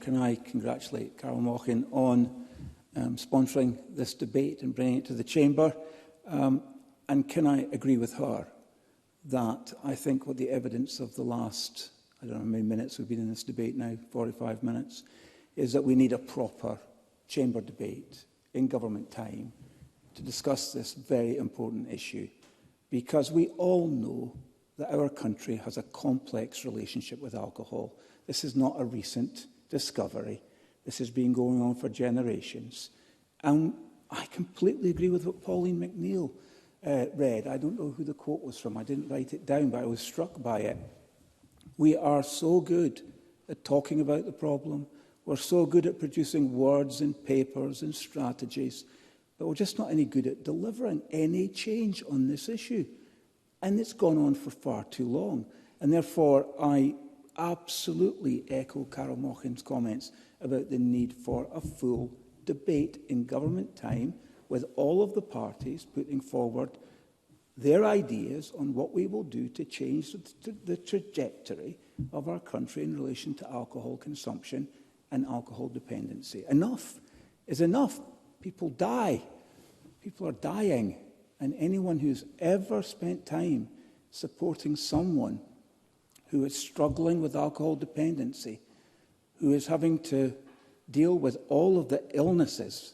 can I congratulate Carol Mochan on sponsoring this debate and bringing it to the Chamber. And can I agree with her that I think what the evidence of the last, I don't know how many minutes we've been in this debate now, 45 minutes, is that we need a proper Chamber debate in government time to discuss this very important issue, because we all know that our country has a complex relationship with alcohol. This is not a recent discovery. This has been going on for generations. And I completely agree with what Pauline McNeill read. I don't know who the quote was from. I didn't write it down, but I was struck by it. We are so good at talking about the problem. We're so good at producing words and papers and strategies, but we're just not any good at delivering any change on this issue. And it's gone on for far too long. And therefore, I absolutely echo Carol Mochan's comments about the need for a full debate in government time, with all of the parties putting forward their ideas on what we will do to change the trajectory of our country in relation to alcohol consumption and alcohol dependency. Enough is enough. People die. People are dying. And anyone who's ever spent time supporting someone who is struggling with alcohol dependency, who is having to deal with all of the illnesses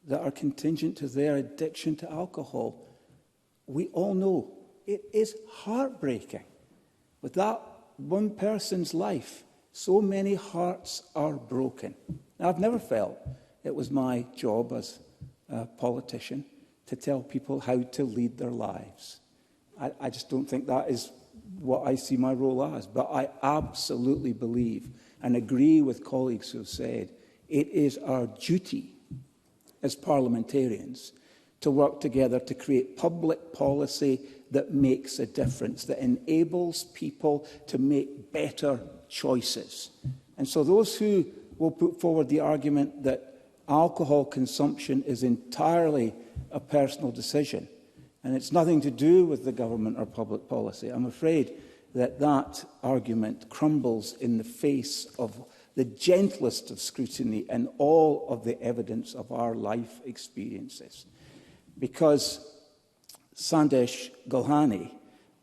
that are contingent to their addiction to alcohol, we all know it is heartbreaking. With that one person's life, so many hearts are broken. Now, I've never felt it was my job as a politician to tell people how to lead their lives. I just don't think that is what I see my role as. But I absolutely believe and agree with colleagues who have said it is our duty as parliamentarians to work together to create public policy that makes a difference, that enables people to make better choices. And so those who will put forward the argument that alcohol consumption is entirely a personal decision and it's nothing to do with the government or public policy, I'm afraid that that argument crumbles in the face of the gentlest of scrutiny and all of the evidence of our life experiences. Because Sandesh Gulhani,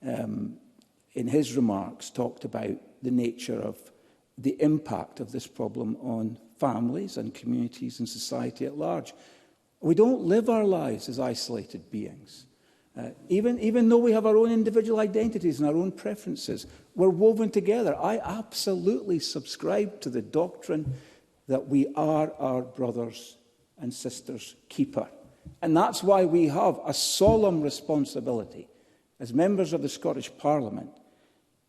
in his remarks, talked about the nature of the impact of this problem on families and communities and society at large. We don't live our lives as isolated beings. Even though we have our own individual identities and our own preferences, we're woven together. I absolutely subscribe to the doctrine that we are our brothers and sisters' keeper. And that's why we have a solemn responsibility as members of the Scottish Parliament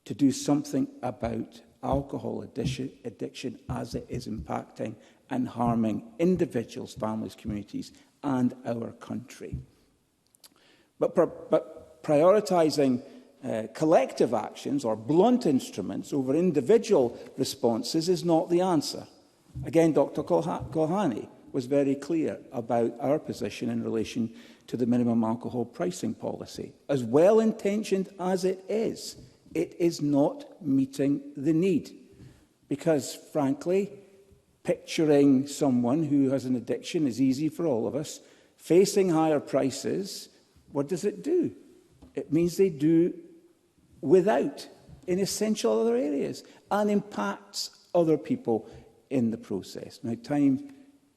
to do something about alcohol addiction as it is impacting and harming individuals, families, communities, and our country. But prioritising collective actions or blunt instruments over individual responses is not the answer. Again, Dr. Gulhani was very clear about our position in relation to the minimum alcohol pricing policy. As well-intentioned as it is not meeting the need. Because, frankly, picturing someone who has an addiction is easy for all of us. Facing higher prices, what does it do? It means they do without in essential other areas and impacts other people in the process. Now, time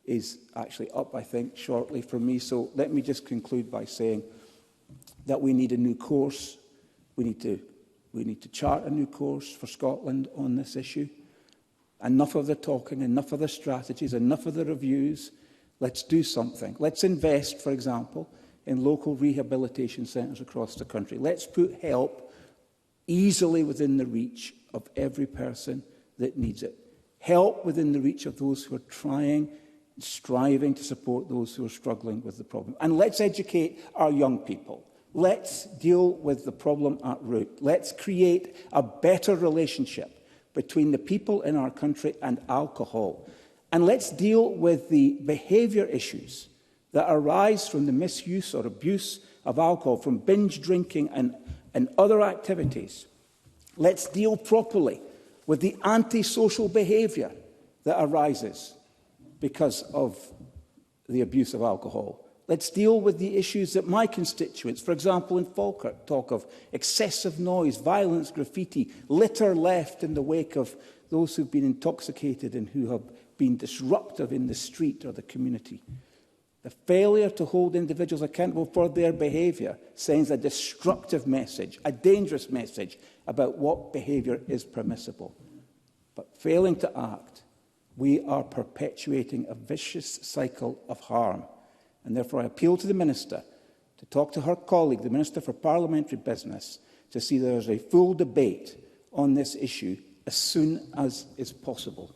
is actually up, I think, shortly for me. So let me just conclude by saying that we need a new course. We need to chart a new course for Scotland on this issue. Enough of the talking, enough of the strategies, enough of the reviews. Let's do something. Let's invest, for example, in local rehabilitation centres across the country. Let's put help easily within the reach of every person that needs it. Help within the reach of those who are striving to support those who are struggling with the problem. And let's educate our young people. Let's deal with the problem at root. Let's create a better relationship between the people in our country and alcohol. And let's deal with the behaviour issues that arise from the misuse or abuse of alcohol, from binge drinking and other activities. Let's deal properly with the antisocial behaviour that arises because of the abuse of alcohol. Let's deal with the issues that my constituents, for example in Falkirk, talk of: excessive noise, violence, graffiti, litter left in the wake of those who've been intoxicated and who have been disruptive in the street or the community. The failure to hold individuals accountable for their behaviour sends a destructive message, a dangerous message about what behaviour is permissible. But failing to act, we are perpetuating a vicious cycle of harm. And therefore I appeal to the Minister to talk to her colleague, the Minister for Parliamentary Business, to see there is a full debate on this issue as soon as is possible.